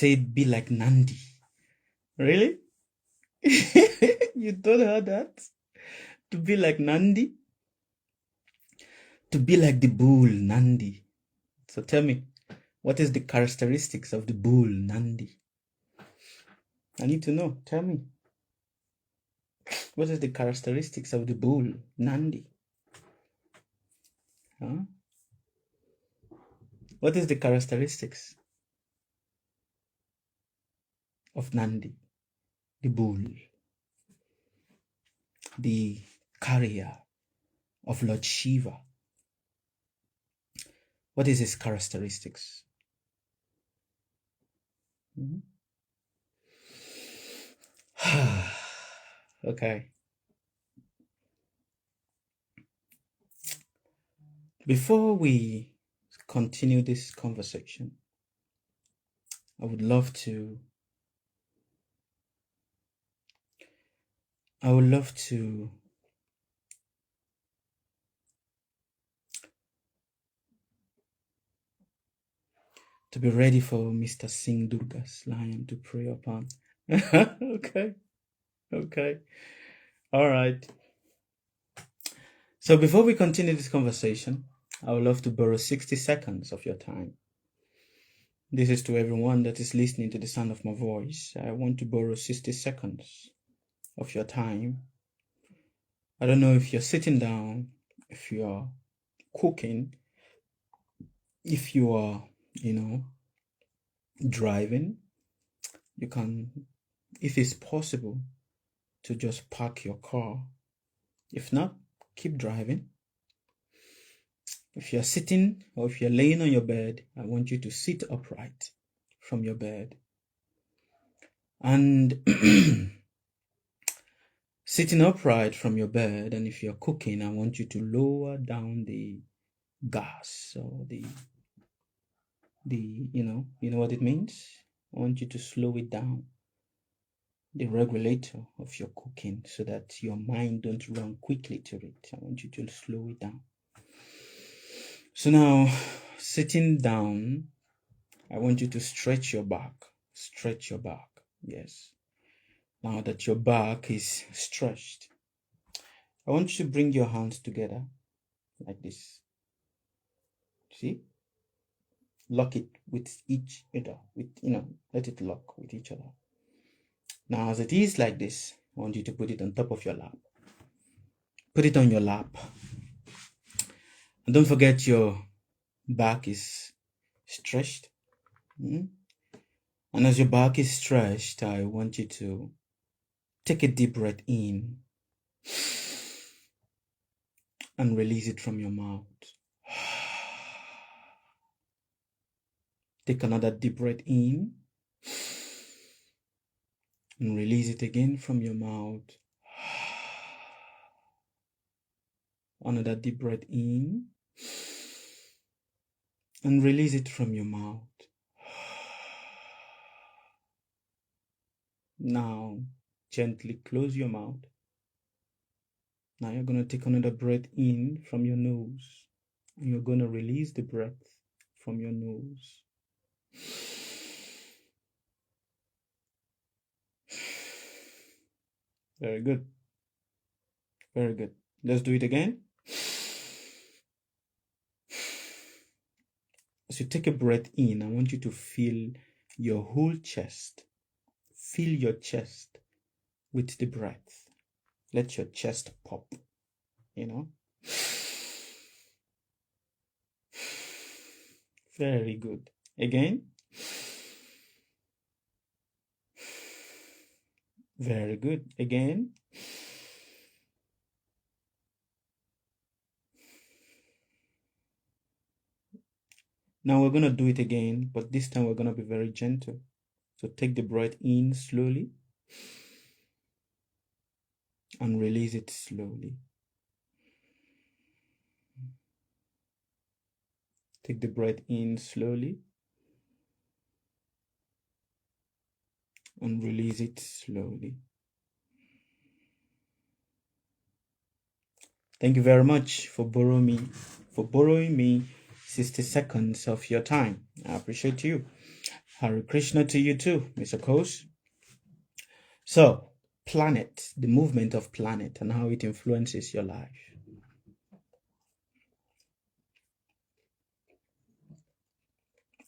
said be like Nandi. Really? You don't heard that? To be like Nandi? To be like the bull Nandi. So tell me, what is the characteristics of the bull Nandi? I need to know. Tell me. What is the characteristics of the bull Nandi? Huh? What is the characteristics of Nandi, the bull, the carrier of Lord Shiva? What is his characteristics? Mhm. Okay. Before we continue this conversation, I would love to be ready for Mr. Singh Durga's line to pray upon. Okay. All right. So before we continue this conversation, I would love to borrow 60 seconds of your time. This is to everyone that is listening to the sound of my voice. I want to borrow 60 seconds of your time. I don't know if you're sitting down, if you're cooking, if you are, driving. You can, if it's possible, to just park your car. If not, keep driving. If you're sitting or if you're laying on your bed, I want you to sit upright from your bed. And sitting upright from your bed, and if you're cooking, I want you to lower down the gas or the you know what it means? I want you to slow it down, the regulator of your cooking, so that your mind don't run quickly to it. I want you to slow it down. So now, sitting down, I want you to stretch your back. Stretch your back. Yes. Now that your back is stretched, I want you to bring your hands together like this. See? Lock it with each other. Let it lock with each other. Now, as it is like this, I want you to put it on top of your lap. Put it on your lap. And don't forget your back is stretched. And as your back is stretched, I want you to take a deep breath in and release it from your mouth. Take another deep breath in and release it again from your mouth. Another deep breath in and release it from your mouth. Now, gently close your mouth. Now you're going to take another breath in from your nose, and you're going to release the breath from your nose. Very good. Very good. Let's do it again. As you take a breath in, I want you to feel your whole chest. Fill your chest with the breath. Let your chest pop, Very good. Again. Very good. Again. Now we're going to do it again, but this time we're going to be very gentle. So take the breath in slowly and release it slowly. Take the breath in slowly and release it slowly. Thank you very much for borrowing me 60 seconds of your time. I appreciate you. Hare Krishna to you too, Mr. Coach. So, planet, the movement of planet and how it influences your life.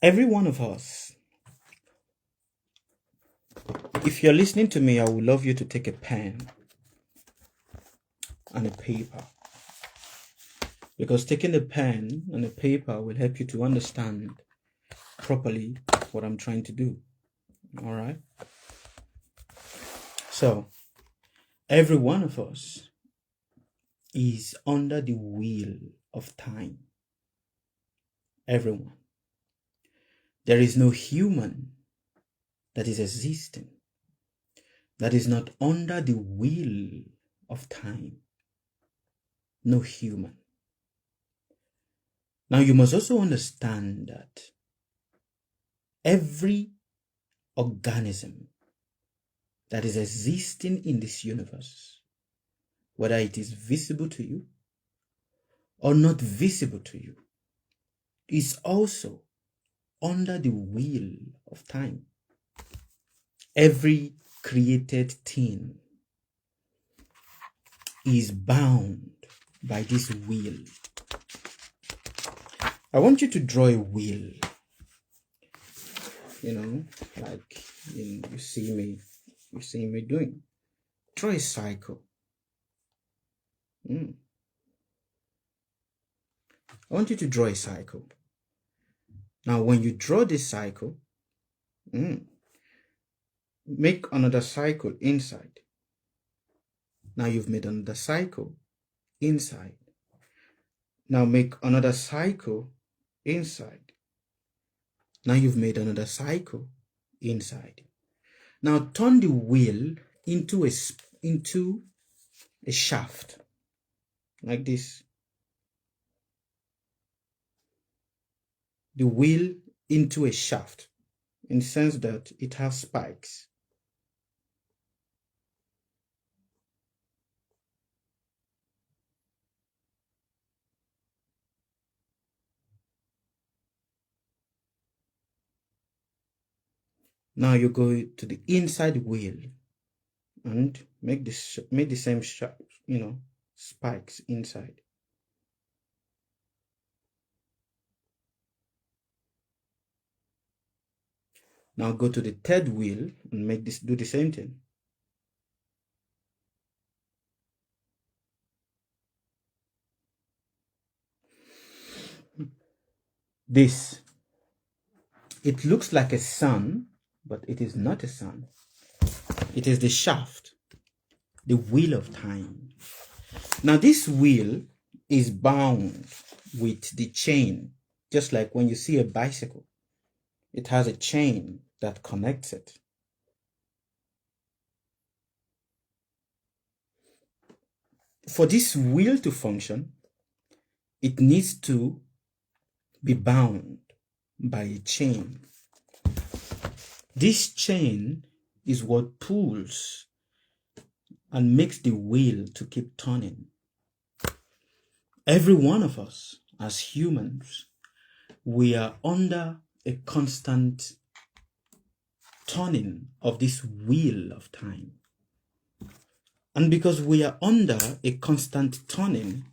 Every one of us, if you're listening to me, I would love you to take a pen and a paper. Because taking a pen and a paper will help you to understand properly what I'm trying to do. All right? So, every one of us is under the wheel of time. Everyone. There is no human that is existing that is not under the wheel of time. No human. Now, you must also understand that every organism that is existing in this universe, whether it is visible to you or not visible to you, is also under the wheel of time. Every created thing is bound by this wheel. I want you to draw a wheel. Like you see me doing. Draw a cycle. I want you to draw a cycle. Now, when you draw this cycle, make another cycle inside. Now you've made another cycle inside. Now make another cycle inside. Now you've made another cycle inside. Now turn the wheel into a shaft, like this. The wheel into a shaft, in the sense that it has spikes. Now you go to the inside wheel and make the same shaft, spikes inside. Now go to the third wheel and do the same thing. This, it looks like a sun, but it is not a sun. It is the shaft, the wheel of time. Now this wheel is bound with the chain, just like when you see a bicycle. It has a chain that connects it. For this wheel to function, it needs to be bound by a chain. This chain is what pulls and makes the wheel to keep turning. Every one of us, as humans, we are under a constant turning of this wheel of time. And because we are under a constant turning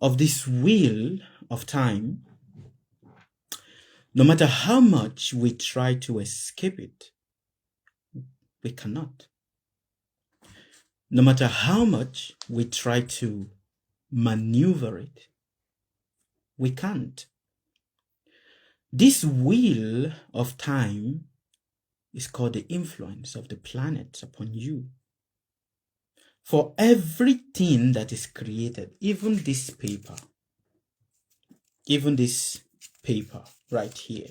of this wheel of time, no matter how much we try to escape it, we cannot. No matter how much we try to maneuver it, we can't. This wheel of time is called the influence of the planets upon you. For everything that is created, even this paper right here,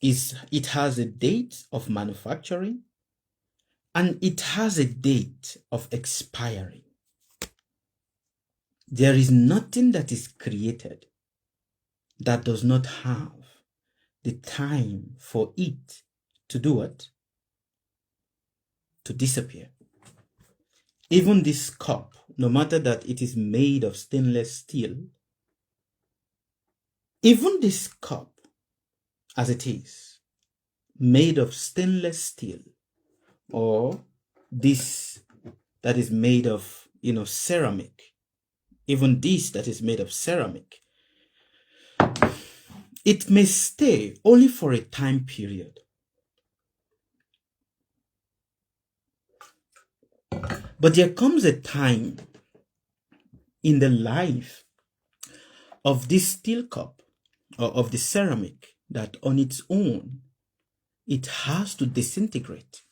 it has a date of manufacturing and it has a date of expiring. There is nothing that is created that does not have the time for it to do it, to disappear. Even this cup, no matter that it is made of stainless steel, even this cup as it is, made of stainless steel, or this that is made of, ceramic, even this that is made of ceramic, it may stay only for a time period. But there comes a time in the life of this steel cup or of the ceramic that on its own, it has to disintegrate.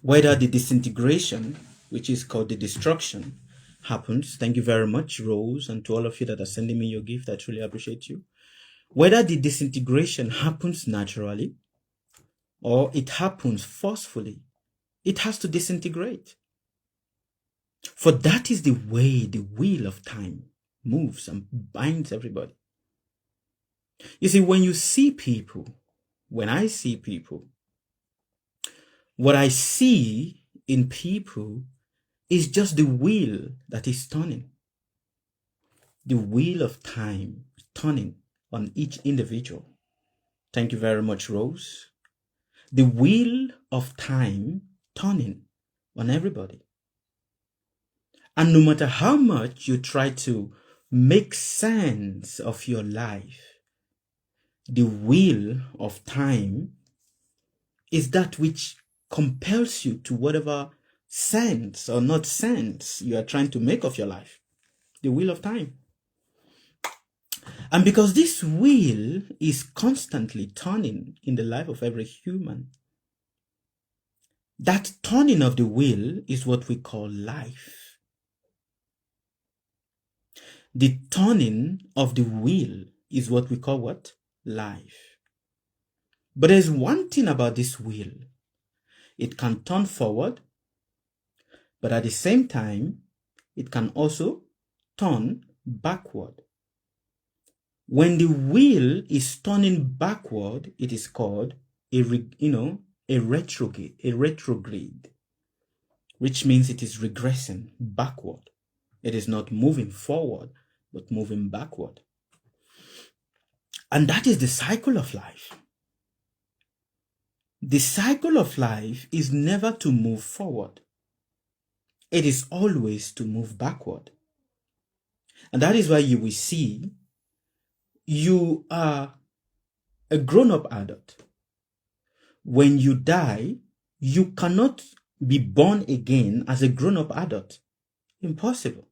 Whether the disintegration, which is called the destruction, happens, thank you very much, Rose, and to all of you that are sending me your gift, I truly appreciate you. Whether the disintegration happens naturally or it happens forcefully, it has to disintegrate. For that is the way the wheel of time moves and binds everybody. You see, when I see people, what I see in people is just the wheel that is turning. The wheel of time turning on each individual. Thank you very much, Rose. The wheel of time turning on everybody. And no matter how much you try to make sense of your life, the wheel of time is that which compels you to whatever sense or not sense you are trying to make of your life. The wheel of time. And because this wheel is constantly turning in the life of every human, that turning of the wheel is what we call life. The turning of the wheel is what we call what? Life. But there's one thing about this wheel. It can turn forward, but at the same time, it can also turn backward. When the wheel is turning backward, it is called a retrograde, which means it is regressing backward. It is not moving forward, but moving backward. And that is the cycle of life. The cycle of life is never to move forward. It is always to move backward. And that is why you will see you are a grown-up adult. When you die, you cannot be born again as a grown-up adult. Impossible.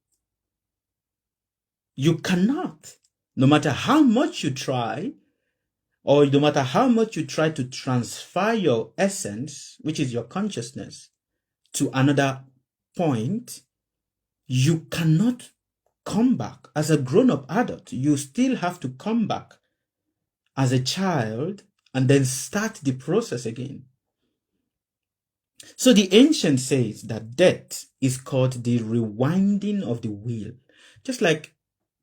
You cannot. No matter how much you try, or no matter how much you try to transfer your essence, which is your consciousness, to another point, you cannot come back as a grown-up adult. You still have to come back as a child and then start the process again. So the ancient says that death is called the rewinding of the wheel. Just like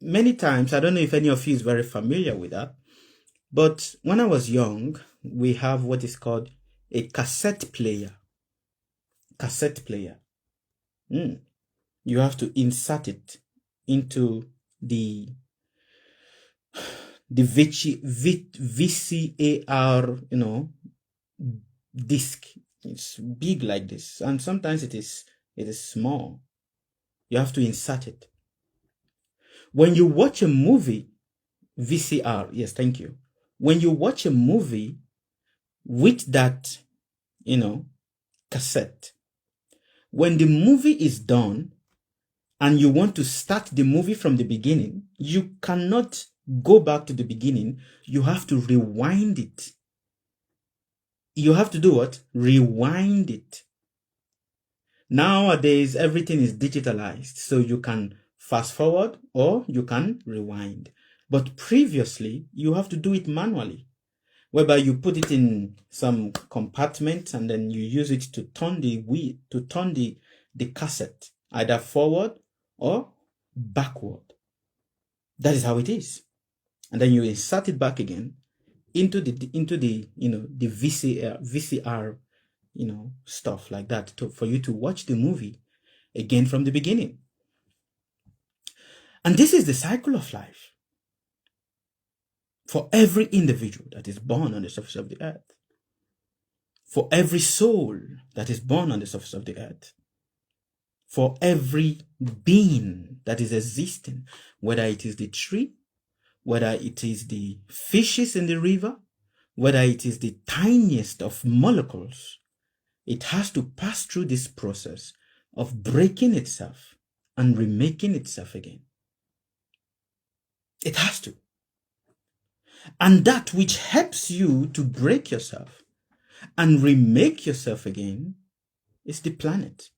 many times, I don't know if any of you is very familiar with that, but when I was young, we have what is called a cassette player. Cassette player. You have to insert it into the VCAR, disc. It's big like this, and sometimes it is small. You have to insert it. When you watch a movie, VCR, yes, thank you. When you watch a movie with that, cassette, when the movie is done and you want to start the movie from the beginning, you cannot go back to the beginning. You have to rewind it. You have to do what? Rewind it. Nowadays, everything is digitalized, so you can fast forward or you can rewind. But previously, you have to do it manually, whereby you put it in some compartment and then you use it to turn the cassette either forward or backward. That is how it is. And then you insert it back again into the VCR, stuff like that for you to watch the movie again from the beginning. And this is the cycle of life. for every individual that is born on the surface of the earth, for every soul that is born on the surface of the earth, for every being that is existing, whether it is the tree, whether it is the fishes in the river, whether it is the tiniest of molecules, it has to pass through this process of breaking itself and remaking itself again. It has to. And that which helps you to break yourself and remake yourself again is the planet.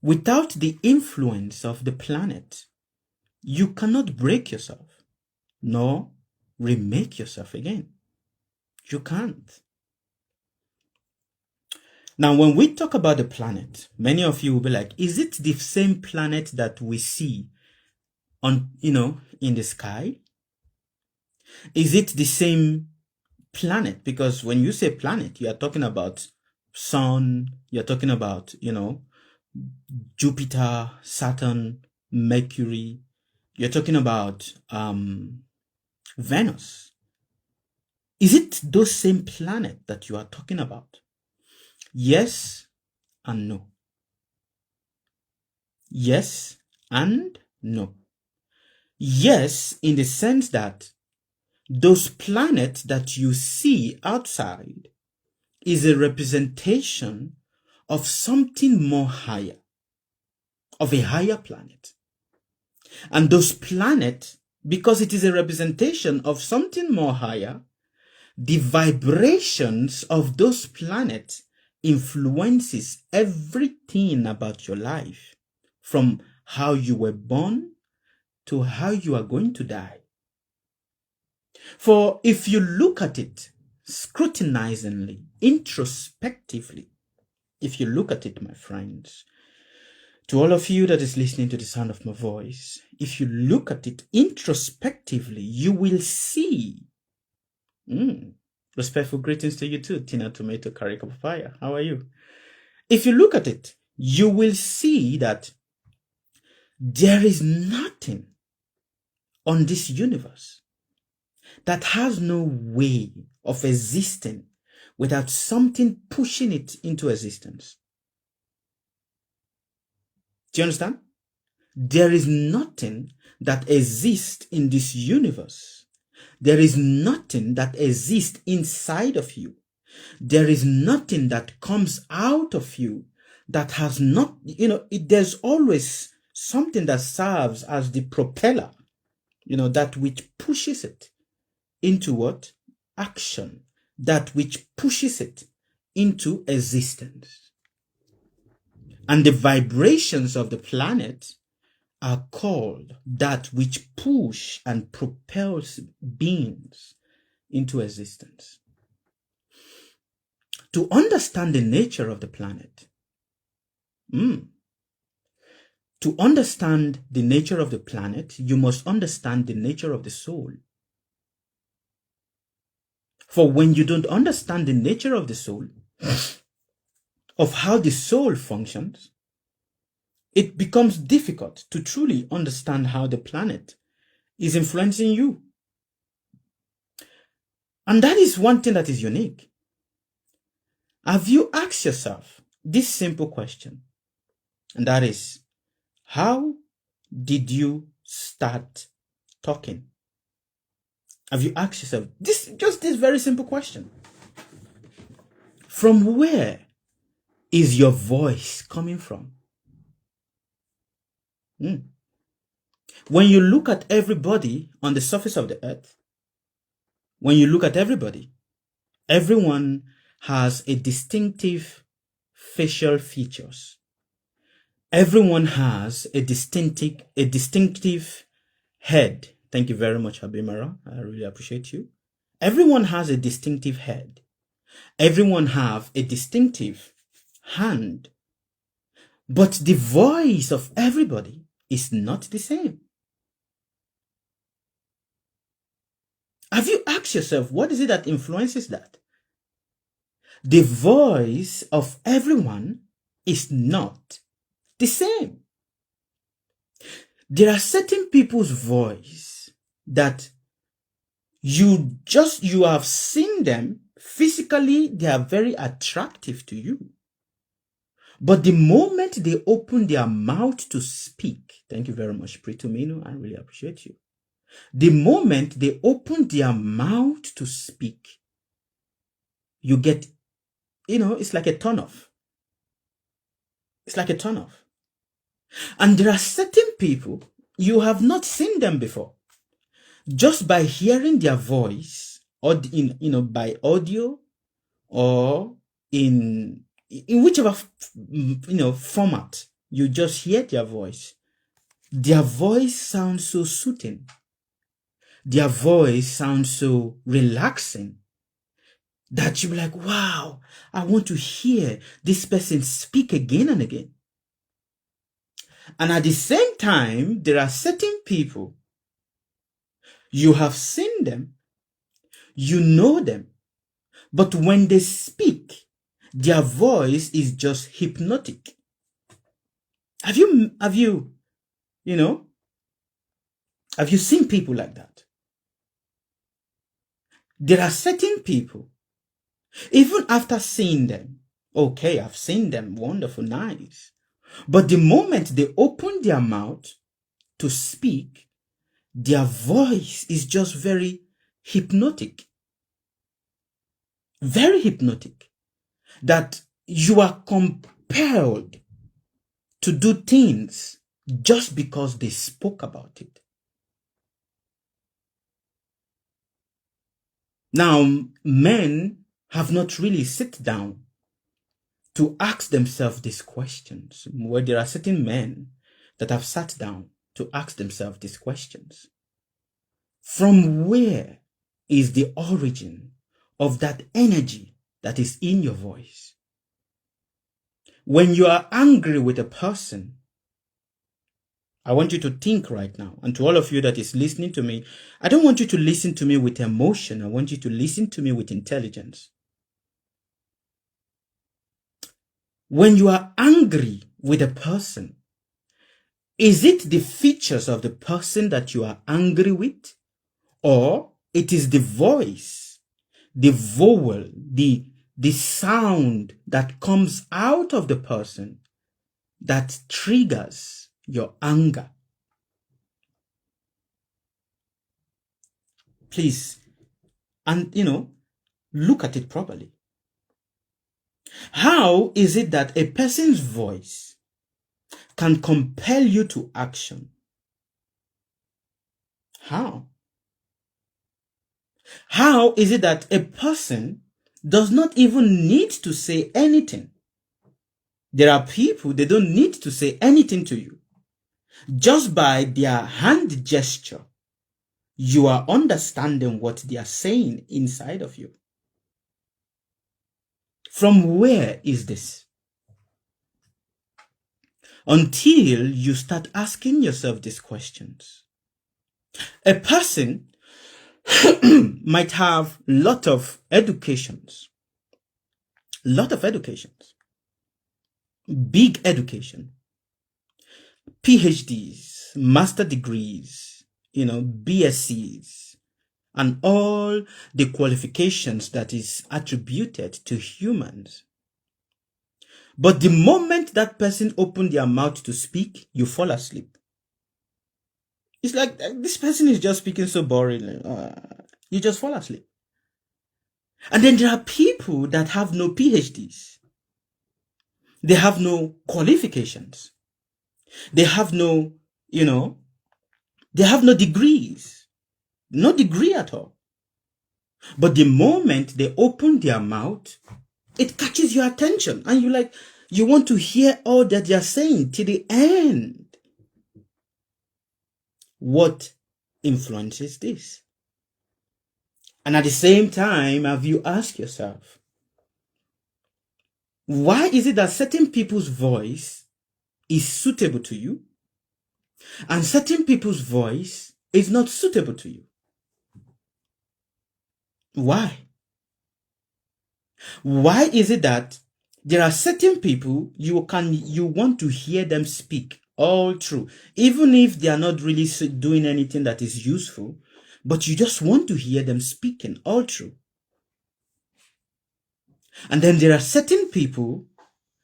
Without the influence of the planet, you cannot break yourself, nor remake yourself again. You can't. Now, when we talk about the planet, many of you will be like, is it the same planet that we see on, in the sky? Is it the same planet? Because when you say planet, you are talking about sun, you're talking about, Jupiter, Saturn, Mercury. You're talking about Venus. Is it those same planet that you are talking about? Yes and no. Yes and no. Yes, in the sense that those planets that you see outside is a representation of something more higher, of a higher planet. And those planets, because it is a representation of something more higher, the vibrations of those planets influences everything about your life, from how you were born to how you are going to die. For if you look at it scrutinizingly, introspectively, if you look at it, my friends, to all of you that is listening to the sound of my voice, if you look at it introspectively, you will see. Respectful greetings to you too, Tina Tomato Karika Papaya. How are you? If you look at it, you will see that there is nothing on this universe that has no way of existing without something pushing it into existence. Do you understand? There is nothing that exists in this universe. There is nothing that exists inside of you. There is nothing that comes out of you that has not, there's always something that serves as the propeller, that which pushes it into what? Action. That which pushes it into existence. And the vibrations of the planet are called that which push and propels beings into existence. To understand the nature of the planet, to understand the nature of the planet, you must understand the nature of the soul. For when you don't understand the nature of the soul, of how the soul functions, it becomes difficult to truly understand how the planet is influencing you. And that is one thing that is unique. Have you asked yourself this simple question? And that is, how did you start talking? Have you asked yourself this very simple question? From where is your voice coming from? When you look at everybody on the surface of the earth, when you look at everybody, everyone has a distinctive facial features. Everyone has a distinctive head. Thank you very much, Abimara. I really appreciate you. Everyone has a distinctive head. Everyone have a distinctive hand. But the voice of everybody is not the same. Have you asked yourself, what is it that influences that? The voice of everyone is not the same. There are certain people's voice that You have seen them physically, they are very attractive to you. But the moment they open their mouth to speak, thank you very much, Pritomino, I really appreciate you. The moment they open their mouth to speak, you get, it's like a turn off. It's like a turn off. And there are certain people, you have not seen them before. Just by hearing their voice, or by audio, or in whichever format, you just hear their voice. Their voice sounds so soothing. Their voice sounds so relaxing that you're like, wow, I want to hear this person speak again and again. And at the same time, there are certain people, you have seen them, you know them, but when they speak, their voice is just hypnotic. Have you seen people like that? There are certain people, even after seeing them, okay, I've seen them, wonderful, nice. But the moment they open their mouth to speak, their voice is just very hypnotic. Very hypnotic. That you are compelled to do things just because they spoke about it. Now, men have not really sit down to ask themselves these questions. Where there are certain men that have sat down to ask themselves these questions. From where is the origin of that energy that is in your voice? When you are angry with a person, I want you to think right now. And to all of you that is listening to me, I don't want you to listen to me with emotion. I want you to listen to me with intelligence. When you are angry with a person, is it the features of the person that you are angry with? Or it is the voice, the vowel, the sound that comes out of the person that triggers your anger? Please, and look at it properly. How is it that a person's voice can compel you to action? How? How is it that a person does not even need to say anything? There are people, they don't need to say anything to you. Just by their hand gesture, you are understanding what they are saying inside of you. From where is this? Until you start asking yourself these questions. A person might have lot of educations, big education, PhDs, master degrees, BScs, and all the qualifications that is attributed to humans. But the moment that person opens their mouth to speak, you fall asleep. It's like, this person is just speaking so boring. You just fall asleep. And then there are people that have no PhDs. They have no qualifications. They have no, they have no degrees. No degree at all. But the moment they open their mouth, it catches your attention. And you want to hear all that they are saying till the end. What influences this? And at the same time, have you asked yourself, why is it that certain people's voice is suitable to you and certain people's voice is not suitable to you? Why? Why is it that there are certain people you want to hear them speak all through, even if they are not really doing anything that is useful, but you just want to hear them speaking all through. And then there are certain people,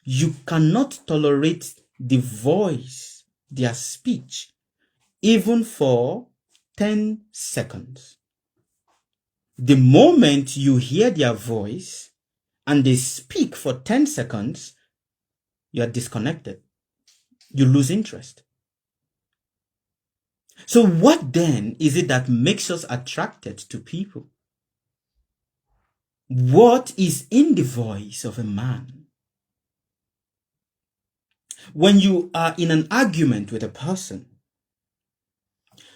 you cannot tolerate the voice, their speech, even for 10 seconds. The moment you hear their voice and they speak for 10 seconds, you are disconnected. You lose interest. So what then is it that makes us attracted to people? What is in the voice of a man? When you are in an argument with a person,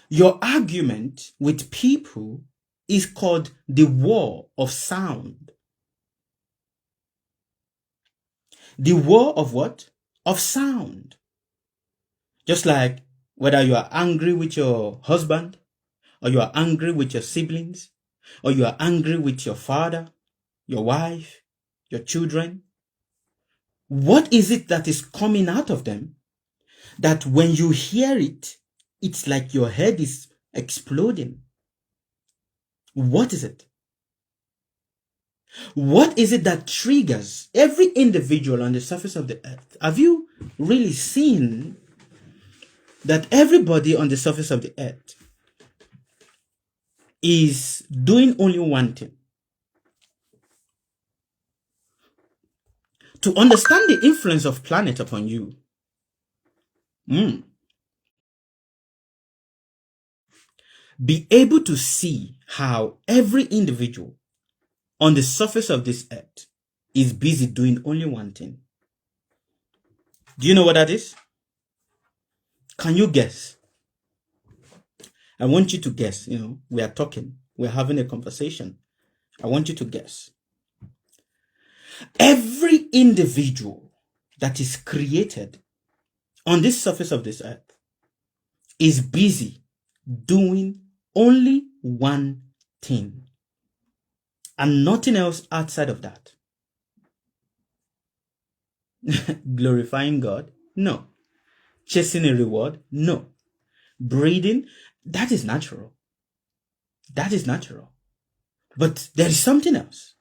your argument with people is called the war of sound. The war of what? Of sound. Just like whether you are angry with your husband, or you are angry with your siblings, or you are angry with your father, your wife, your children. What is it that is coming out of them that when you hear it, it's like your head is exploding? What is it? What is it that triggers every individual on the surface of the earth? Have you really seen that everybody on the surface of the earth is doing only one thing? To understand the influence of planet upon you, be able to see how every individual on the surface of this earth is busy doing only one thing. Do you know what that is? Can you guess? I want you to guess. We are talking, we're having a conversation. I want you to guess. Every individual that is created on this surface of this earth is busy doing only one thing and nothing else outside of that. Glorifying God? No. Chasing a reward? No. Breathing? That is natural. That is natural. But there is something else.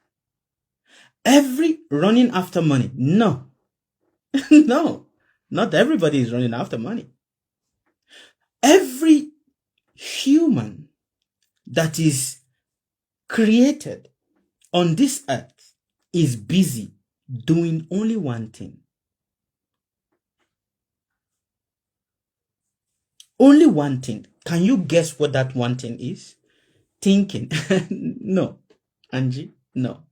Every running after money? No. No. Not everybody is running after money. Every human that is created on this earth is busy doing only one thing. Only one thing. Can you guess what that one thing is? Thinking. No. Angie, no.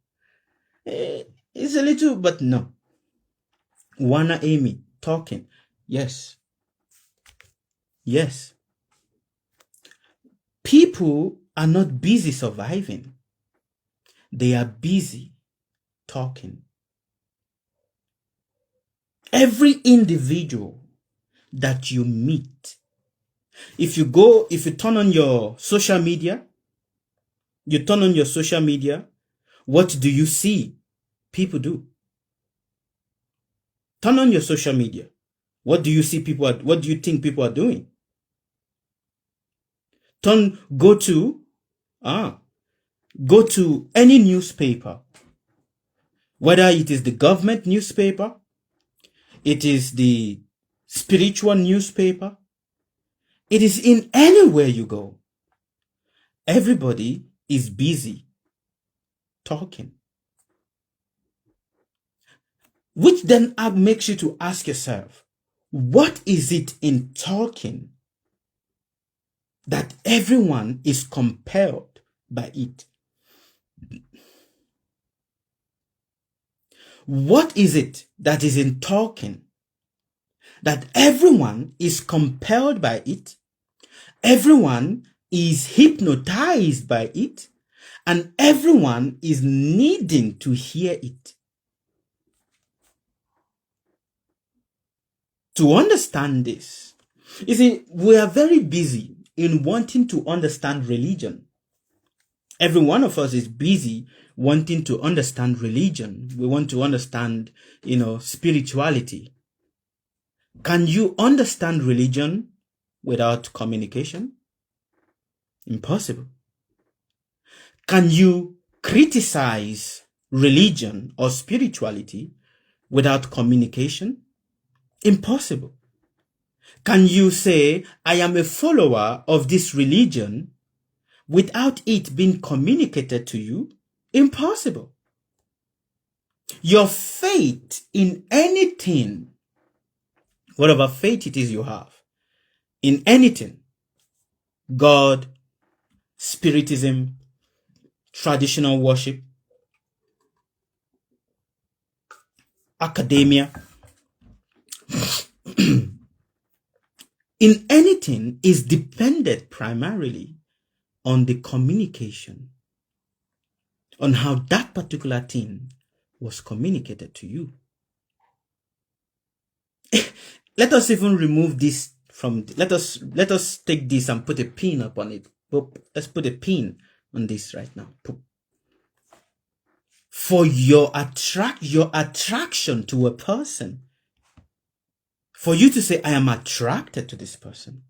It's a little, but no. Wana Amy, talking. Yes. Yes. People are not busy surviving. They are busy talking. Every individual that you meet, if you turn on your social media, what do you see people do? Turn on your social media. What do you see what do you think people are doing? Go to any newspaper, whether it is the government newspaper, it is the spiritual newspaper, it is in anywhere you go. Everybody is busy talking. Which then makes you to ask yourself, what is it in talking that everyone is compelled by it? What is it that is in talking that everyone is compelled by it? Everyone is hypnotized by it, and everyone is needing to hear it. To understand this, you see, we are very busy in wanting to understand religion. Every one of us is busy wanting to understand religion. We want to understand, spirituality. Can you understand religion without communication? Impossible. Can you criticize religion or spirituality without communication? Impossible. Can you say, I am a follower of this religion without it being communicated to you? Impossible. Your faith in anything, whatever faith it is you have, in anything, God, Spiritism, traditional worship, academia, in anything is dependent primarily on the communication, on how that particular thing was communicated to you. Let us even remove this from, let us take this and put a pin upon it. Let's put a pin on this right now. For your attraction to a person, for you to say, I am attracted to this person,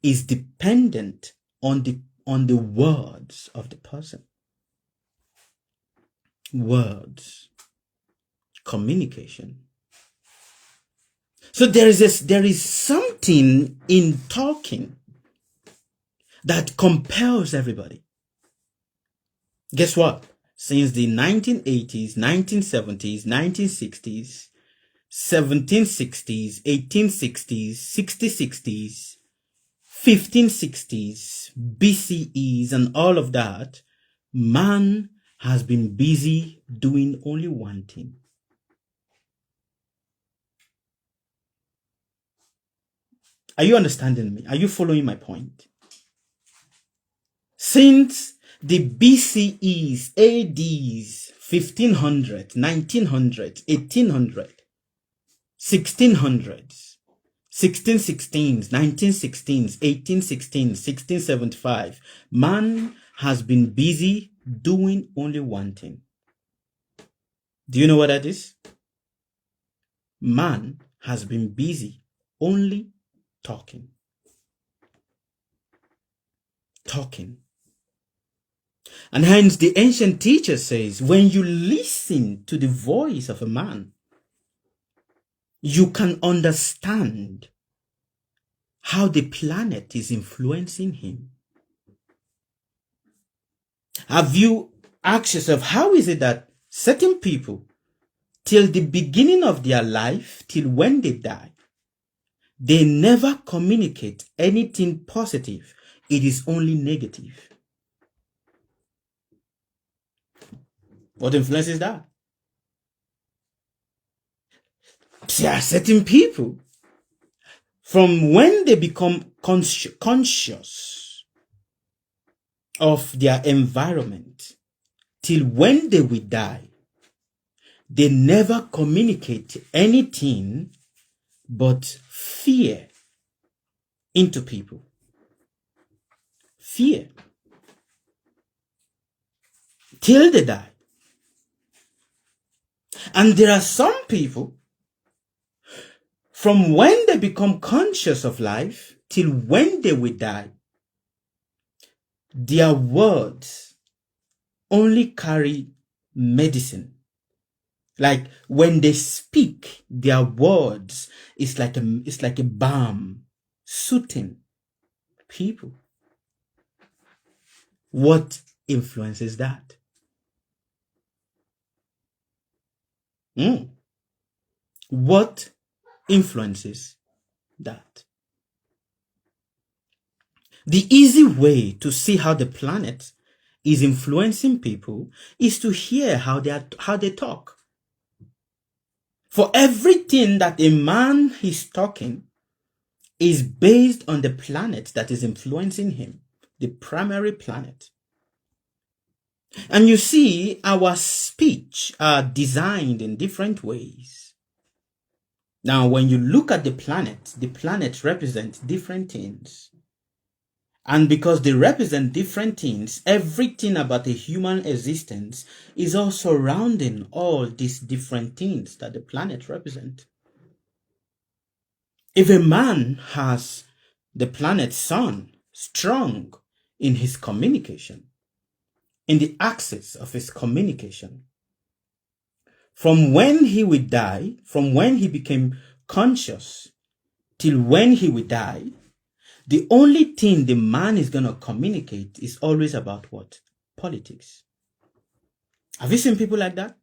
is dependent on the words of the person. Words, communication. So there is something in talking that compels everybody. Guess what? Since the 1980s, 1970s, 1960s, 1760s, 1860s, 6060s, 1560s, BCEs, and all of that, man has been busy doing only one thing. Are you understanding me? Are you following my point? Since the BCEs, ADs, 1500, 1900, 1800, 1600s, 1616s, 1916s, 1816s, 1675, man has been busy doing only one thing. Do you know what that is? Man has been busy only talking. Talking. And hence the ancient teacher says, when you listen to the voice of a man, you can understand how the planet is influencing him. Have you asked yourself, how is it that certain people, till the beginning of their life, till when they die, they never communicate anything positive? It is only negative. What influences that? There are certain people, from when they become conscious of their environment till when they will die, they never communicate anything but fear into people. Fear. Till they die. And there are some people, from when they become conscious of life till when they will die, their words only carry medicine. Like when they speak, their words is like a balm, soothing people. What influences that? What influences that? The easy way to see how the planet is influencing people is to hear how they talk. For everything that a man is talking is based on the planet that is influencing him, the primary planet. And you see, our speech are designed in different ways. Now, when you look at the planet represents different things. And because they represent different things, everything about a human existence is all surrounding all these different things that the planet represents. If a man has the planet sun strong in his communication, in the axis of his communication. From when he would die, from when he became conscious till when he would die, the only thing the man is going to communicate is always about what? Politics. Have you seen people like that?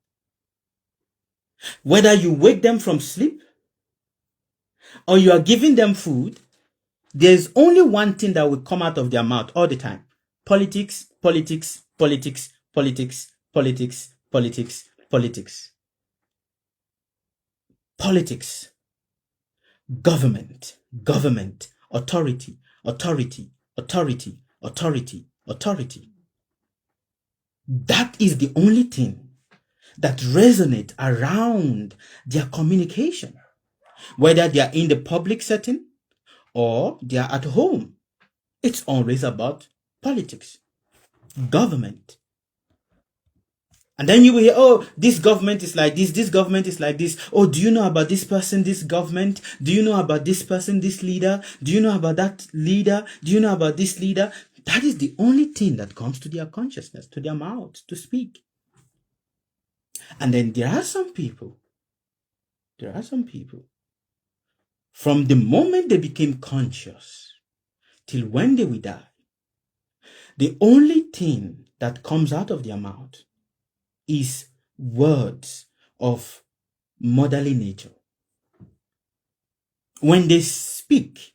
Whether you wake them from sleep or you are giving them food, there's only one thing that will come out of their mouth all the time. Politics, politics, politics, politics, politics, politics, politics. Politics. Government, government, authority, authority, authority, authority, authority. That is the only thing that resonates around their communication, whether they are in the public setting or they are at home. It's always about politics, government. And then you will hear, oh, this government is like this government is like this. Oh, do you know about this person, this government? Do you know about this person, this leader? Do you know about that leader? Do you know about this leader? That is the only thing that comes to their consciousness, to their mouth, to speak. And then there are some people, from the moment they became conscious till when they will die, the only thing that comes out of their mouth is words of motherly nature. When they speak,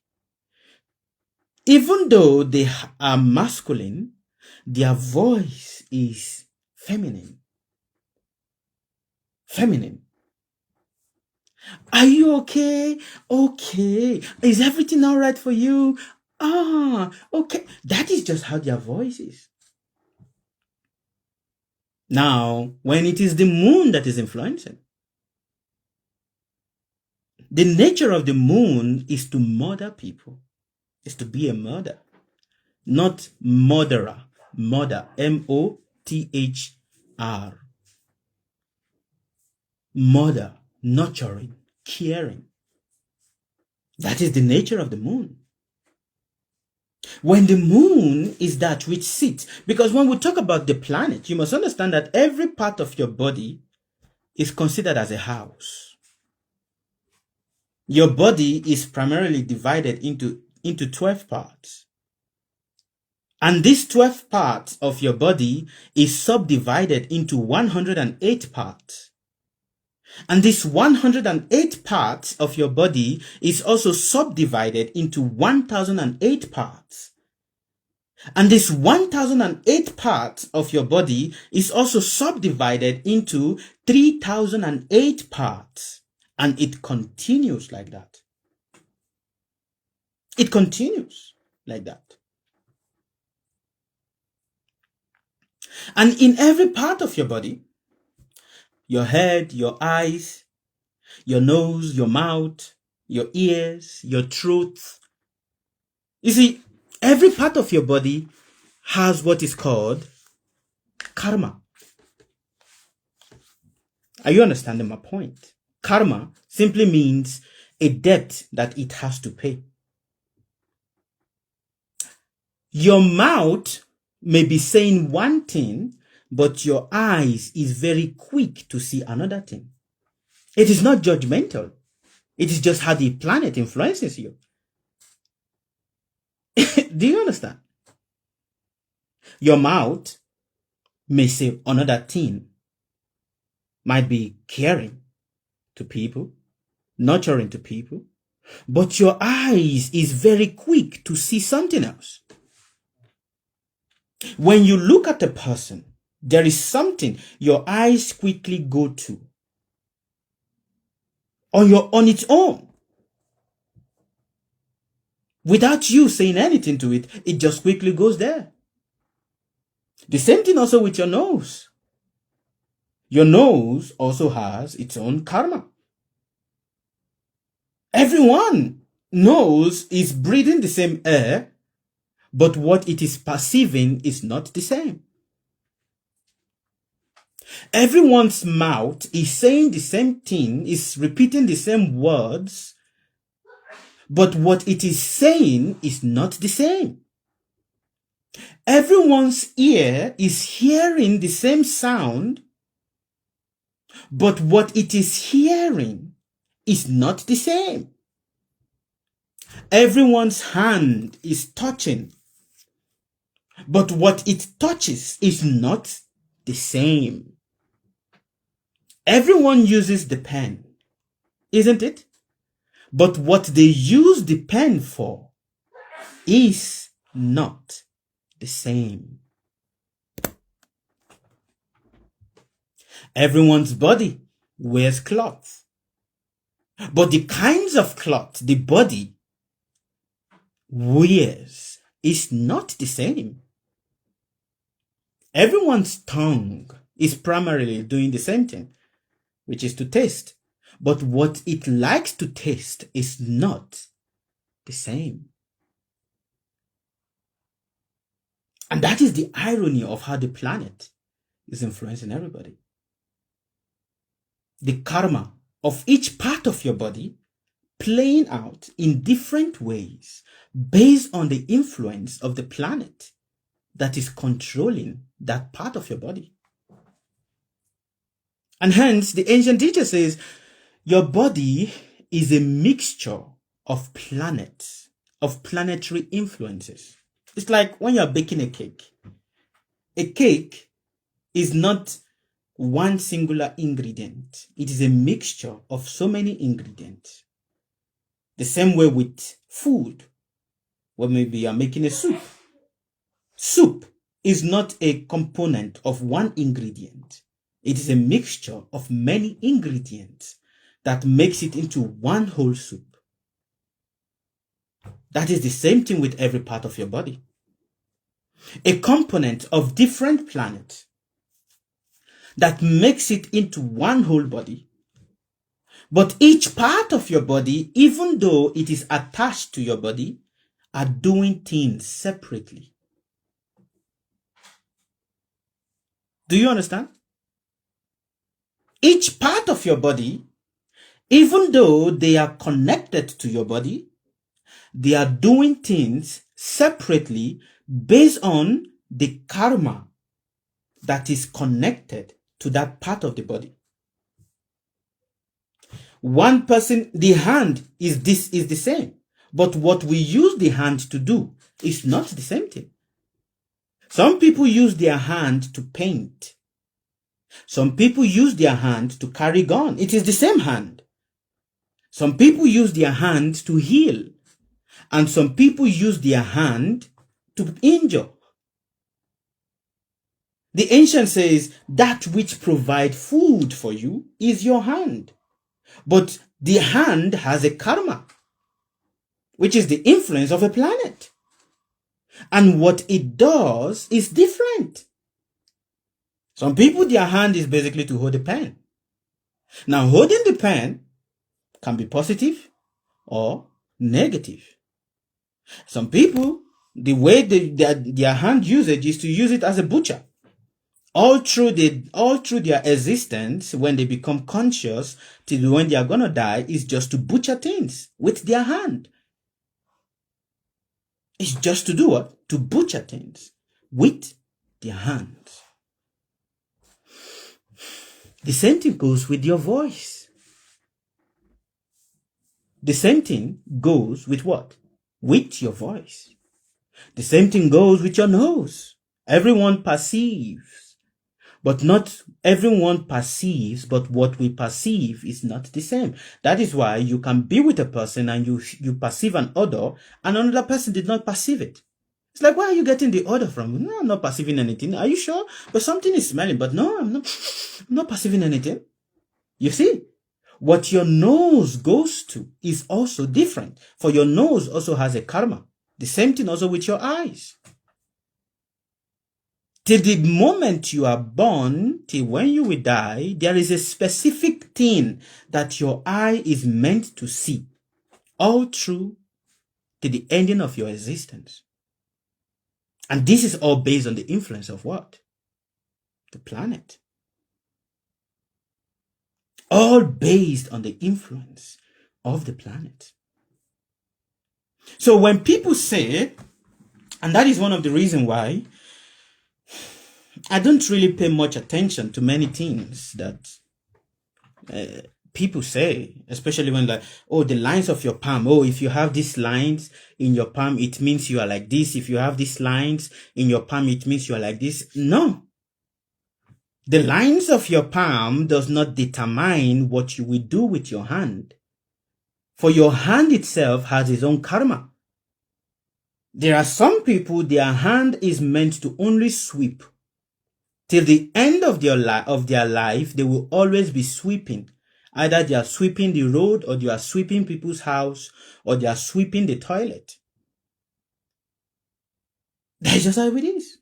even though they are masculine, their voice is feminine. Feminine. Are you okay? Okay. Is everything all right for you? Ah, okay. That is just how their voice is. Now, when it is the moon that is influencing, the nature of the moon is to murder people, is to be a murder, not murderer, murder, M-O-T-H-R. Mother, nurturing, caring. That is the nature of the moon. When the moon is that which sits, because when we talk about the planet, you must understand that every part of your body is considered as a house. Your body is primarily divided into 12 parts. And these 12 parts of your body is subdivided into 108 parts. And this 108 parts of your body is also subdivided into 1008 parts. And this 1008 parts of your body is also subdivided into 3008 parts. And it continues like that. It continues like that. And in every part of your body, your head, your eyes, your nose, your mouth, your ears, your throat. You see, every part of your body has what is called karma. Are you understanding my point? Karma simply means a debt that it has to pay. Your mouth may be saying one thing, but your eyes is very quick to see another thing. It is not judgmental. It is just how the planet influences you. Do you understand? Your mouth may say another thing. Might be caring to people, nurturing to people, but your eyes is very quick to see something else. When you look at a person, there is something your eyes quickly go to on its own. Without you saying anything to it, it just quickly goes there. The same thing also with your nose. Your nose also has its own karma. Everyone knows is breathing the same air, but what it is perceiving is not the same. Everyone's mouth is saying the same thing, is repeating the same words, but what it is saying is not the same. Everyone's ear is hearing the same sound, but what it is hearing is not the same. Everyone's hand is touching, but what it touches is not the same. Everyone uses the pen, isn't it? But what they use the pen for is not the same. Everyone's body wears cloth, but the kinds of cloth the body wears is not the same. Everyone's tongue is primarily doing the same thing, which is to taste, but what it likes to taste is not the same. And that is the irony of how the planet is influencing everybody. The karma of each part of your body playing out in different ways based on the influence of the planet that is controlling that part of your body. And hence, the ancient teacher says, your body is a mixture of planets, of planetary influences. It's like when you're baking a cake. A cake is not one singular ingredient. It is a mixture of so many ingredients. The same way with food. Well, maybe you're making a soup. Soup is not a component of one ingredient. It is a mixture of many ingredients that makes it into one whole soup. That is the same thing with every part of your body. A component of different planets that makes it into one whole body. But each part of your body, even though it is attached to your body, are doing things separately. Do you understand? Each part of your body, even though they are connected to your body, they are doing things separately based on the karma that is connected to that part of the body. One person, the hand is the same, but what we use the hand to do is not the same thing. Some people use their hand to paint. Some people use their hand to carry gun. It is the same hand. Some people use their hand to heal, and some people use their hand to injure. The ancient says that which provides food for you is your hand. But the hand has a karma, which is the influence of a planet. And what it does is different. Some people, their hand is basically to hold a pen. Now, holding the pen can be positive or negative. Some people, the way their hand usage is to use it as a butcher. All through their existence, when they become conscious till when they are gonna die, is just to butcher things with their hand. It's just to do what? To butcher things with their hands. The same thing goes with your voice. The same thing goes with what? With your voice. The same thing goes with your nose. Everyone perceives, but not everyone perceives, but what we perceive is not the same. That is why you can be with a person and you perceive an odor and another person did not perceive it. It's like, where are you getting the odor from? No, I'm not perceiving anything. Are you sure? But something is smelling. But no, I'm not perceiving anything. You see, what your nose goes to is also different. For your nose also has a karma. The same thing also with your eyes. Till the moment you are born, till when you will die, there is a specific thing that your eye is meant to see. All through to the ending of your existence. And this is all based on the influence of what? The planet. All based on the influence of the planet. So when people say And that is one of the reasons why I don't really pay much attention to many things that people say, especially when like, oh, the lines of your palm. Oh, if you have these lines in your palm, it means you are like this. If you have these lines in your palm, it means you are like this. No. The lines of your palm does not determine what you will do with your hand. For your hand itself has its own karma. There are some people, their hand is meant to only sweep. Till the end of their life, they will always be sweeping. Either they are sweeping the road, or they are sweeping people's house, or they are sweeping the toilet. That is just how it is.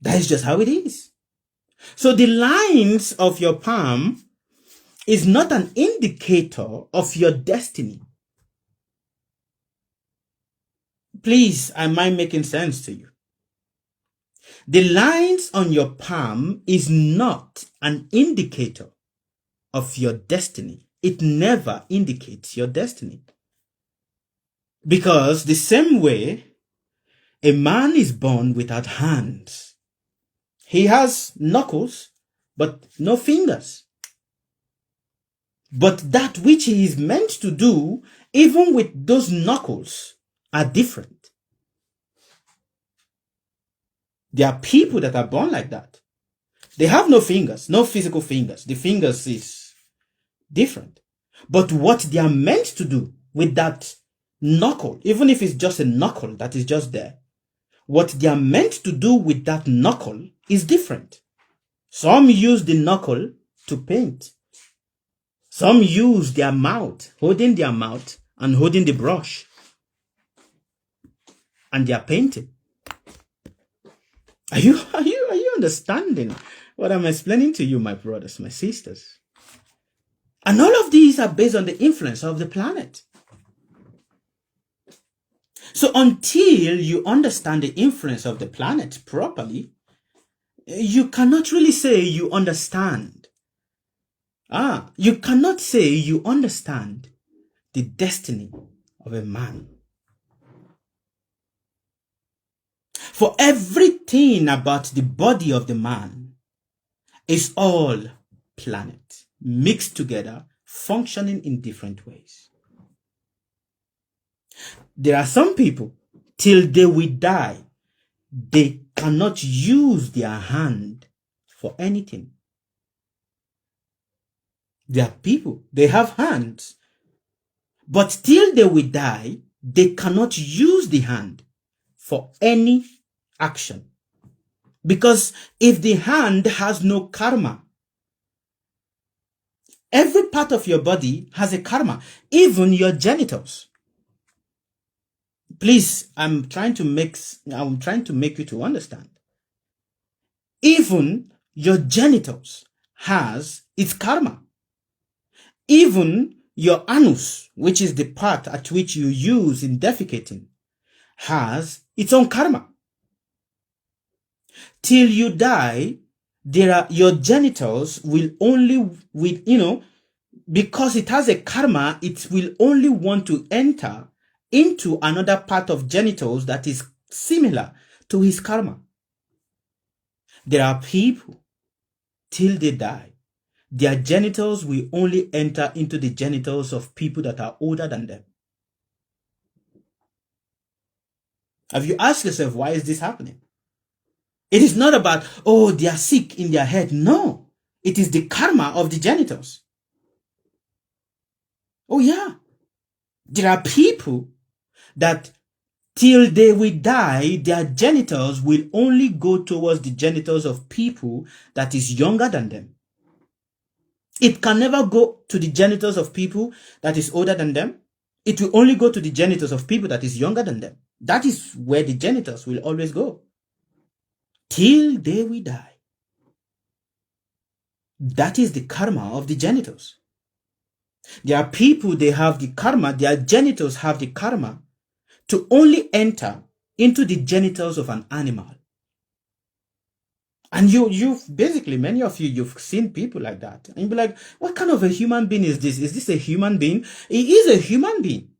That is just how it is. So the lines of your palm is not an indicator of your destiny. Please, am I making sense to you? The lines on your palm is not an indicator of your destiny. It never indicates your destiny. Because the same way a man is born without hands, he has knuckles but no fingers. But that which he is meant to do, even with those knuckles, are different. There are people that are born like that. They have no fingers, no physical fingers. The fingers is different. But what they are meant to do with that knuckle, even if it's just a knuckle that is just there, what they are meant to do with that knuckle is different. Some use the knuckle to paint. Some use their mouth, holding their mouth and holding the brush. And they are painting. Are you understanding what I'm explaining to you, my brothers, my sisters? And all of these are based on the influence of the planet. So until you understand the influence of the planet properly, you cannot really say you understand. You cannot say you understand the destiny of a man. For everything about the body of the man is all planet, mixed together, functioning in different ways. There are some people, till they will die, they cannot use their hand for anything. There are people, they have hands, but till they will die, they cannot use the hand for any action. Because if the hand has no karma, every part of your body has a karma, even your genitals. Please, I'm trying to make you to understand. Even your genitals has its karma. Even your anus, which is the part at which you use in defecating, has its own karma. Till you die, your genitals will only, because it has a karma, it will only want to enter into another part of genitals that is similar to his karma. There are people, till they die, their genitals will only enter into the genitals of people that are older than them. Have you asked yourself, why is this happening? It is not about, oh, they are sick in their head. No, it is the karma of the genitals. Oh yeah, there are people that till they will die, their genitals will only go towards the genitals of people that is younger than them. It can never go to the genitals of people that is older than them. It will only go to the genitals of people that is younger than them. That is where the genitals will always go. Till they will die. That is the karma of the genitals. There are people, they have the karma, their genitals have the karma to only enter into the genitals of an animal. And you've basically, many of you, you've seen people like that. And you'll be like, what kind of a human being is this? Is this a human being? He is a human being.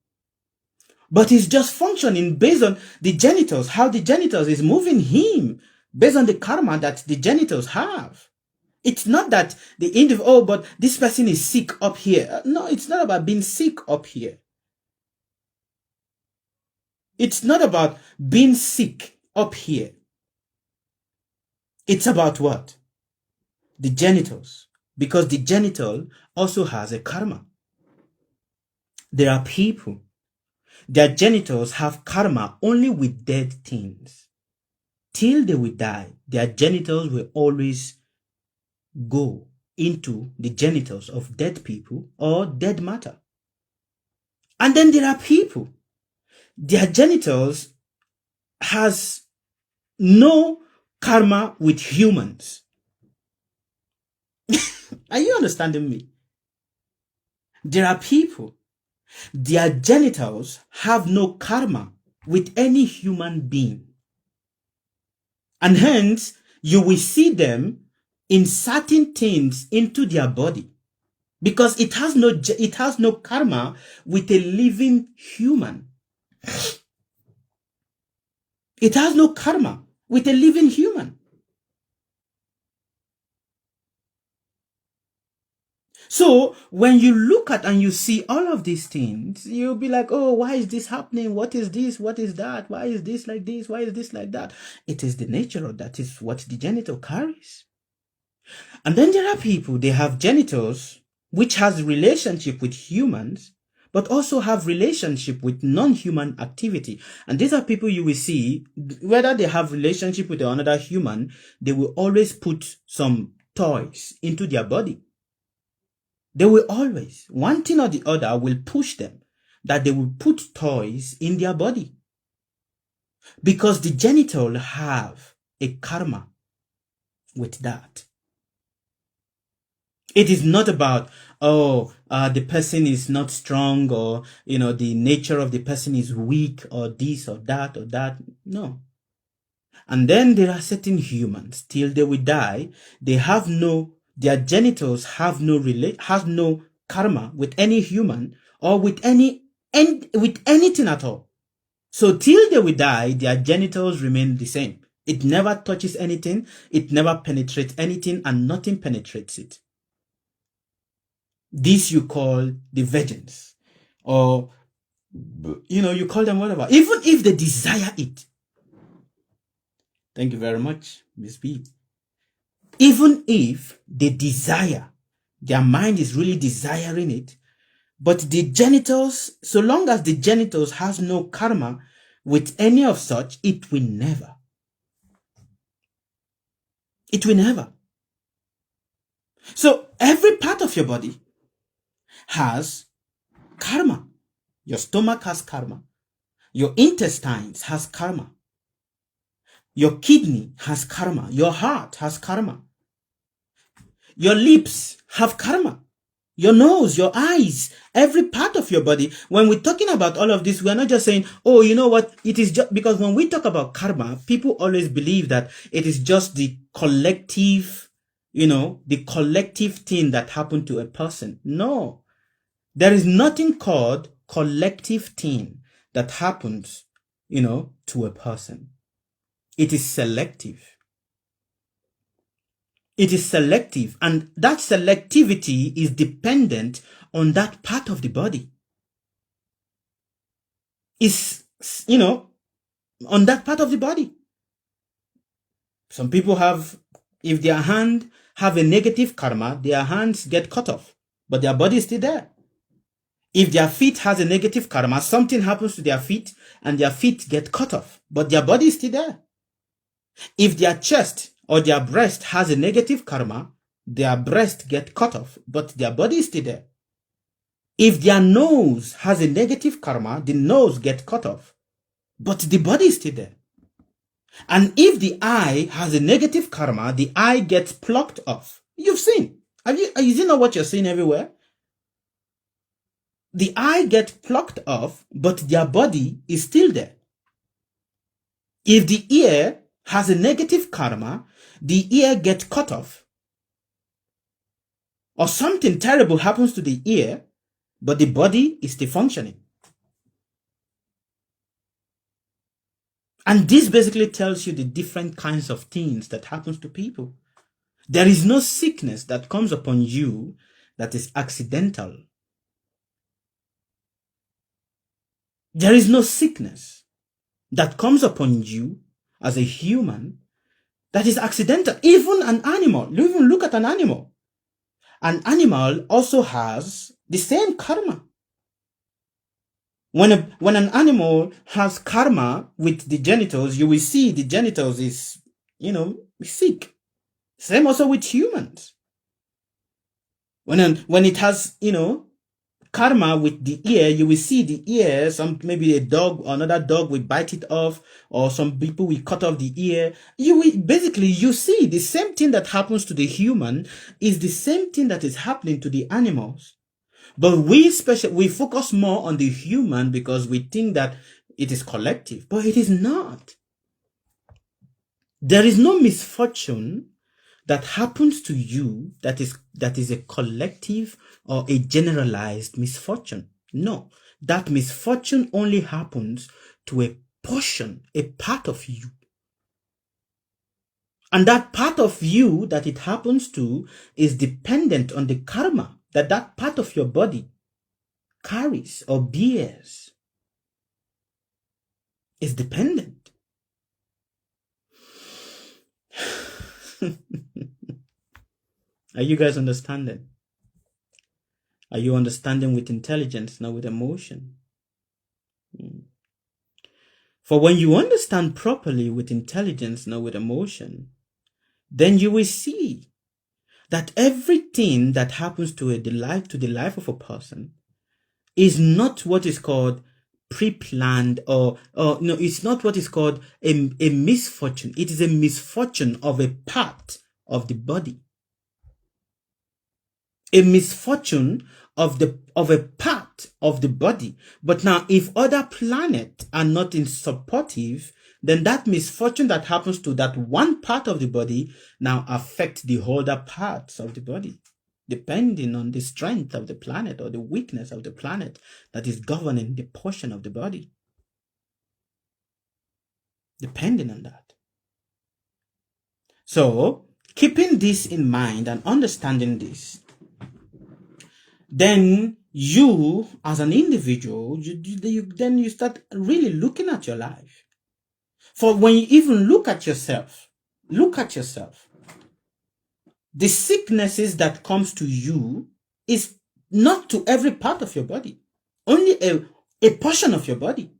But he's just functioning based on the genitals, how the genitals is moving him based on the karma that the genitals have. It's not that the individual, oh, but this person is sick up here. No, it's not about being sick up here. It's not about being sick up here. It's about what? The genitals. Because the genital also has a karma. There are people, their genitals have karma only with dead things. Till they will die, their genitals will always go into the genitals of dead people or dead matter. And then there are people, their genitals has no karma with humans. Are you understanding me? There are people, their genitals have no karma with any human being. And hence, you will see them inserting things into their body because it has no karma with a living human. It has no karma with a living human. So when you look at and you see all of these things, you'll be like, oh, why is this happening? What is this? What is that? Why is this like this? Why is this like that? It is the nature of that is what the genital carries. And then there are people, they have genitals which has relationship with humans, but also have relationship with non-human activity. And these are people you will see, whether they have relationship with another human, they will always put some toys into their body. They will always, one thing or the other will push them that they will put toys in their body. Because the genital have a karma with that. It is not about, the person is not strong or, the nature of the person is weak or this or that or that. No. And then there are certain humans, till they will die, their genitals have no karma with any human or with anything at all. So till they will die, their genitals remain the same. It never touches anything, it never penetrates anything, and nothing penetrates it. This you call the virgins, or you call them whatever, even if they desire it. Thank you very much, Miss B. Even if they desire, their mind is really desiring it, but the genitals, so long as the genitals has no karma with any of such, it will never. It will never. So every part of your body has karma. Your stomach has karma. Your intestines has karma. Your kidney has karma. Your heart has karma. Your lips have karma. Your nose, your eyes, every part of your body. When we're talking about all of this, we're not just saying, oh, you know what? It is just because when we talk about karma, people always believe that it is just the collective, the collective thing that happened to a person. No, there is nothing called collective thing that happens, to a person. It is selective. It is selective, and that selectivity is dependent on that part of the body. It's, on that part of the body. Some people have, if their hand have a negative karma, their hands get cut off, but their body is still there. If their feet has a negative karma, something happens to their feet and their feet get cut off, but their body is still there. If their chest or their breast has a negative karma, their breast get cut off, but their body is still there. If their nose has a negative karma, the nose get cut off, but the body is still there. And if the eye has a negative karma, the eye gets plucked off. You've seen. Is it not what you're seeing everywhere? The eye gets plucked off, but their body is still there. If the ear has a negative karma, the ear gets cut off. Or something terrible happens to the ear, but the body is still functioning. And this basically tells you the different kinds of things that happens to people. There is no sickness that comes upon you that is accidental. There is no sickness that comes upon you as a human that is accidental. Even an animal, you even look at an animal. An animal also has the same karma. When an animal has karma with the genitals, you will see the genitals is, sick. Same also with humans. When it has, karma with the ear, you will see the ear. Maybe a dog or another dog will bite it off, or some people will cut off the ear. You see the same thing that happens to the human is the same thing that is happening to the animals. But we focus more on the human because we think that it is collective, but it is not. There is no misfortune that happens to you that is a collective or a generalized misfortune. No, that misfortune only happens to a portion, a part of you. And that part of you that it happens to is dependent on the karma that part of your body carries or bears. Is dependent. Are you guys understanding? Are you understanding with intelligence, not with emotion? For when you understand properly with intelligence, not with emotion, then you will see that everything that happens to the life of a person is not what is called pre-planned or no, it's not what is called a misfortune. It is a misfortune of a part of the body. A misfortune of a part of the body. But now, if other planets are not in supportive, then that misfortune that happens to that one part of the body now affects the other parts of the body, depending on the strength of the planet or the weakness of the planet that is governing the portion of the body. Depending on that. So, keeping this in mind and understanding this, then you, as an individual, then you start really looking at your life. For when you even look at yourself, the sicknesses that comes to you is not to every part of your body, only a portion of your body.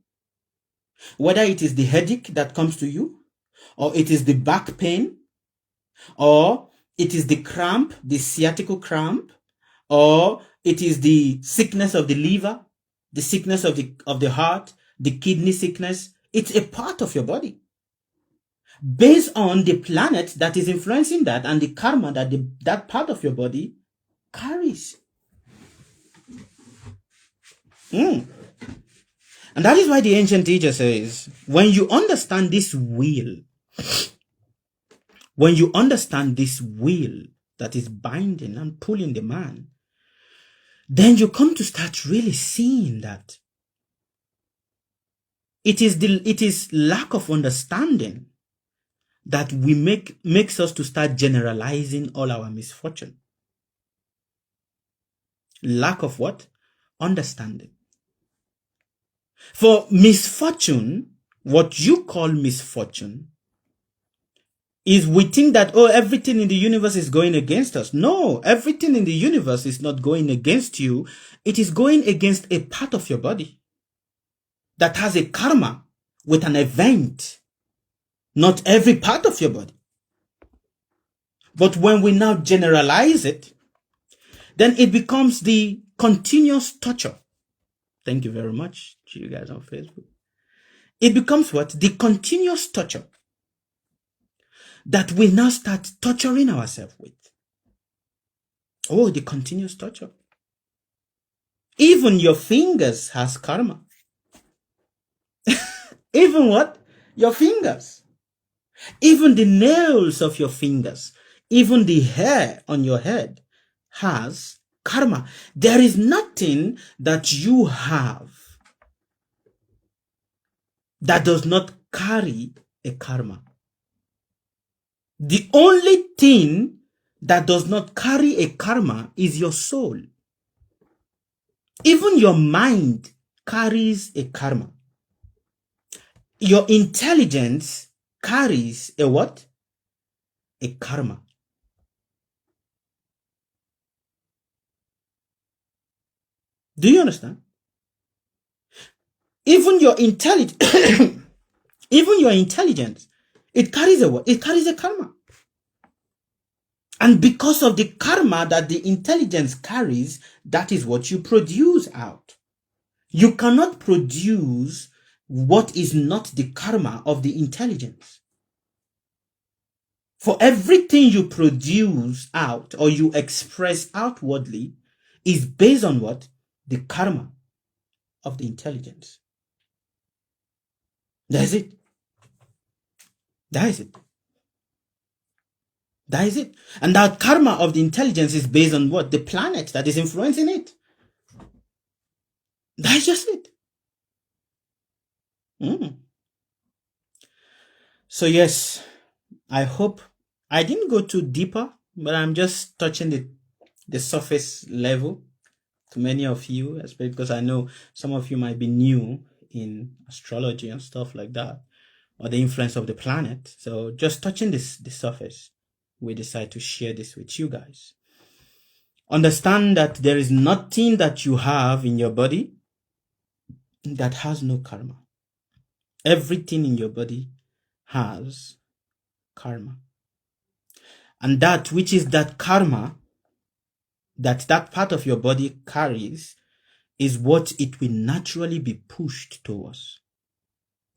Whether it is the headache that comes to you, or it is the back pain, or it is the cramp, the sciatic cramp, or it is the sickness of the liver, the sickness of the heart, the kidney sickness. It's a part of your body. Based on the planet that is influencing that and the karma that that part of your body carries. And that is why the ancient teacher says, when you understand this will, that is binding and pulling the man, then you come to start really seeing that it is lack of understanding that makes us to start generalizing all our misfortune. Lack of what? Understanding. For misfortune, what you call misfortune, is we think that, everything in the universe is going against us. No, everything in the universe is not going against you. It is going against a part of your body that has a karma with an event. Not every part of your body. But when we now generalize it, then it becomes the continuous torture. Thank you very much to you guys on Facebook. It becomes what? The continuous torture that we now start torturing ourselves with. The continuous torture. Even your fingers has karma. Even what? Your fingers. Even the nails of your fingers. Even the hair on your head has karma. There is nothing that you have that does not carry a karma. The only thing that does not carry a karma is your soul. Even your mind carries a karma. Your intelligence carries a what? A karma. Do you understand? Even your intelligence, even your intelligence, it carries a what? It carries a karma. And because of the karma that the intelligence carries, that is what you produce out. You cannot produce what is not the karma of the intelligence. For everything you produce out or you express outwardly is based on what? The karma of the intelligence. That's it. That is it. That is it. And that karma of the intelligence is based on what? The planet that is influencing it. That's just it. So yes, I hope I didn't go too deeper, but I'm just touching the surface level to many of you, especially because I know some of you might be new in astrology and stuff like that, or the influence of the planet. So just touching the surface, we decide to share this with you guys. Understand that there is nothing that you have in your body that has no karma. Everything in your body has karma. And that which is that karma that part of your body carries is what it will naturally be pushed towards.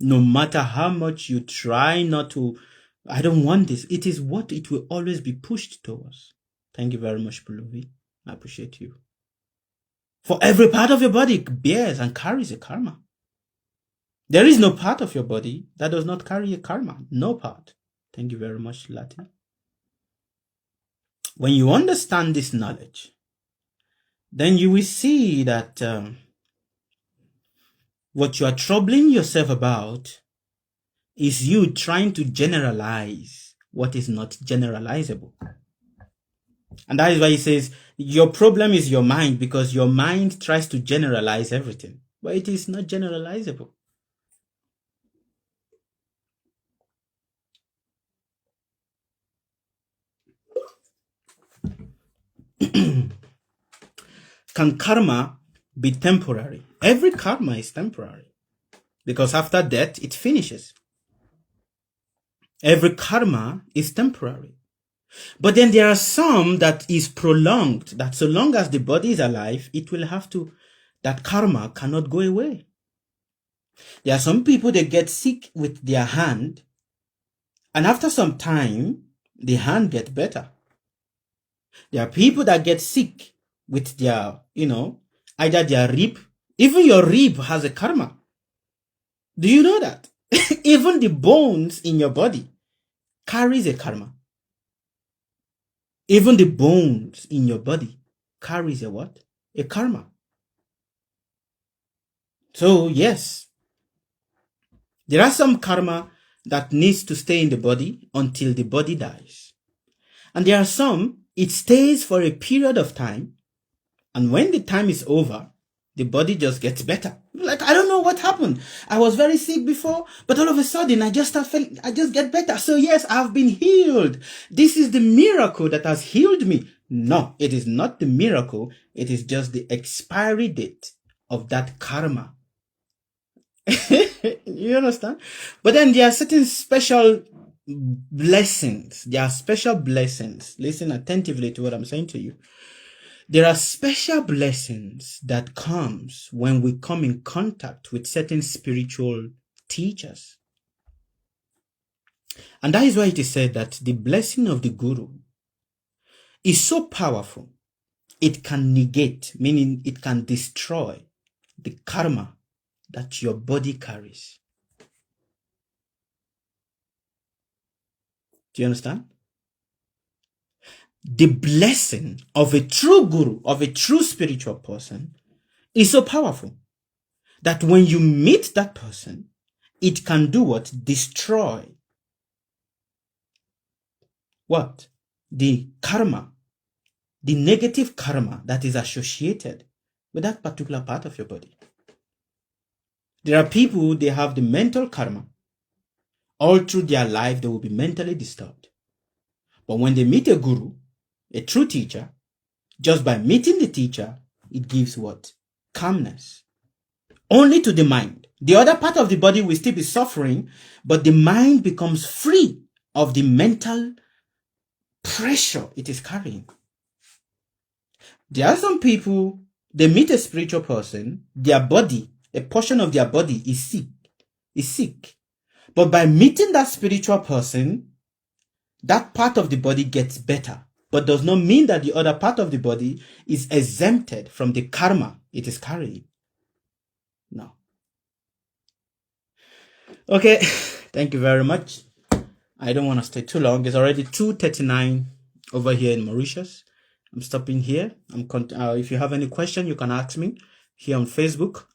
No matter how much you try not to, I don't want this, it is what it will always be pushed towards. Thank you very much, Puluvi. I appreciate you. For every part of your body bears and carries a karma. There is no part of your body that does not carry a karma. No part. Thank you very much, Lati. When you understand this knowledge, then you will see that what you are troubling yourself about is you trying to generalize what is not generalizable. And that is why he says your problem is your mind, because your mind tries to generalize everything, but it is not generalizable. Can karma be temporary? Every karma is temporary, because after death it finishes. Every karma is temporary. But then there are some that is prolonged, that so long as the body is alive, it will have to, that karma cannot go away. There are some people that get sick with their hand, and after some time, the hand gets better. There are people that get sick with their, either their rib. Even your rib has a karma. Do you know that? Even the bones in your body carries a karma. Even the bones in your body carries a what? A karma. So yes, there are some karma that needs to stay in the body until the body dies. And there are some, it stays for a period of time. And when the time is over, the body just gets better. Like, I don't know what happened. I was very sick before, but all of a sudden I just get better. So yes, I've been healed. This is the miracle that has healed me. No, it is not the miracle. It is just the expiry date of that karma. You understand? But then there are certain special blessings. There are special blessings. Listen attentively to what I'm saying to you. There are special blessings that comes when we come in contact with certain spiritual teachers. And that is why it is said that the blessing of the Guru is so powerful, it can negate, meaning it can destroy the karma that your body carries. Do you understand? The blessing of a true guru, of a true spiritual person, is so powerful that when you meet that person, it can do what? Destroy what? The karma, the negative karma that is associated with that particular part of your body. There are people, they have the mental karma. All through their life, they will be mentally disturbed. But when they meet a guru, a true teacher, just by meeting the teacher, it gives what? Calmness. Only to the mind. The other part of the body will still be suffering, but the mind becomes free of the mental pressure it is carrying. There are some people, they meet a spiritual person, their body, a portion of their body is sick. But by meeting that spiritual person, that part of the body gets better, but does not mean that the other part of the body is exempted from the karma it is carrying. No. Okay, thank you very much. I don't want to stay too long. It's already 2:39 over here in Mauritius. I'm stopping here. If you have any question, you can ask me here on Facebook.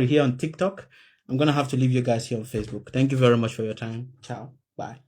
Here on TikTok. I'm going to have to leave you guys here on Facebook. Thank you very much for your time. Ciao. Bye.